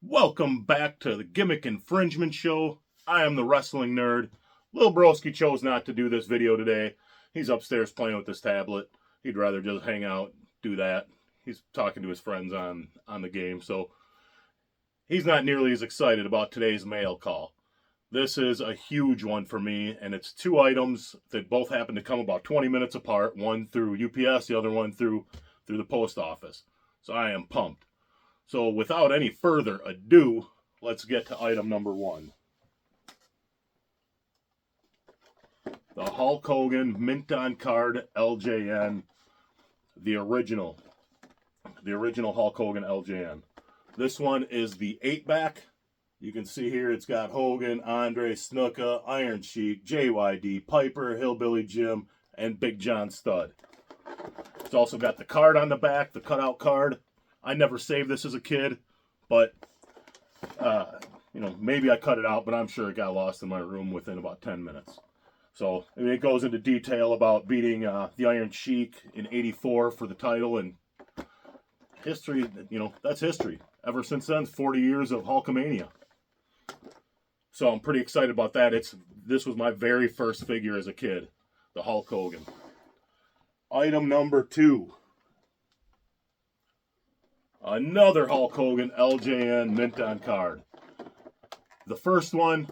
Welcome back to the Gimmick Infringement Show. I am the Wrestling Nerd. Lil Broski chose not to do this video today. He's upstairs playing with his tablet. He'd rather just hang out, do that. He's talking to his friends on the game, so he's not nearly as excited about today's mail call. This is a huge one for me, and it's two items that both happen to come about 20 minutes apart. One through UPS, the other one through the post office. So I am pumped. So without any further ado, let's get to item number one. The Hulk Hogan Mint on Card LJN, the original Hulk Hogan LJN. This one is the 8-back. You can see here it's got Hogan, Andre, Snuka, Iron Sheik, JYD, Piper, Hillbilly Jim, and Big John Studd. It's also got the card on the back, the cutout card. I never saved this as a kid, but, maybe I cut it out, but I'm sure it got lost in my room within about 10 minutes. So, it goes into detail about beating the Iron Sheik in '84 for the title, and history, that's history. Ever since then, 40 years of Hulkamania. So I'm pretty excited about that. This was my very first figure as a kid, the Hulk Hogan. Item number two. Another Hulk Hogan LJN Mint on Card. The first one,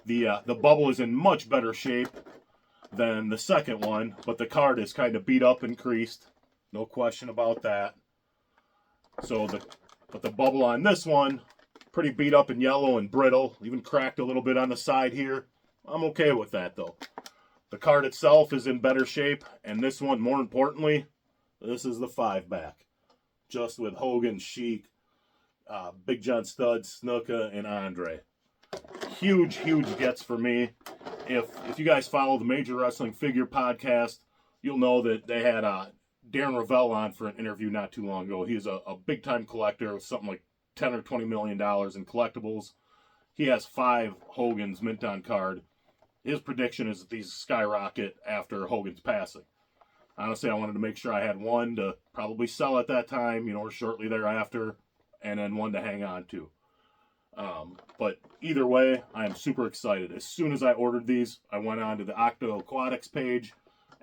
the bubble is in much better shape than the second one, but the card is kind of beat up and creased. No question about that. But the bubble on this one, pretty beat up and yellow and brittle, even cracked a little bit on the side here. I'm okay with that though. The card itself is in better shape, and this one, more importantly, this is the 5-back. Just with Hogan, Sheik, Big John Studd, Snuka, and Andre. Huge gets for me. If you guys follow the Major Wrestling Figure podcast, you'll know that they had Darren Ravel on for an interview not too long ago. He's a big-time collector with something like $10 or $20 million in collectibles. He has 5 Hogans mint on card. His prediction is that these skyrocket after Hogan's passing. Honestly, I wanted to make sure I had one to probably sell at that time, or shortly thereafter, and then one to hang on to. But either way, I am super excited. As soon as I ordered these, I went on to the Octo Aquatics page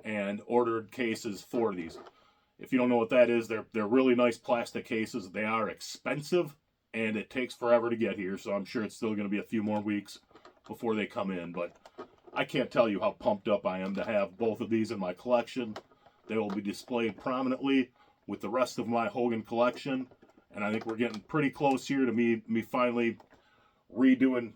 and ordered cases for these. If you don't know what that is, they're really nice plastic cases. They are expensive, and it takes forever to get here, so I'm sure it's still going to be a few more weeks before they come in. But I can't tell you how pumped up I am to have both of these in my collection. They will be displayed prominently with the rest of my Hogan collection, and I think we're getting pretty close here to me finally redoing,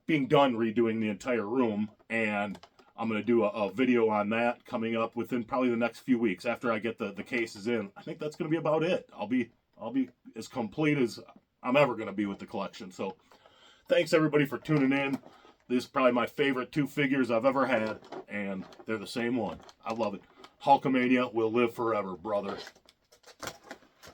being done redoing the entire room, and I'm going to do a video on that coming up within probably the next few weeks after I get the cases in. I think that's going to be about it. I'll be as complete as I'm ever going to be with the collection. So thanks everybody for tuning in. This is probably my favorite 2 figures I've ever had, and they're the same one. I love it. Hulkamania will live forever, brother.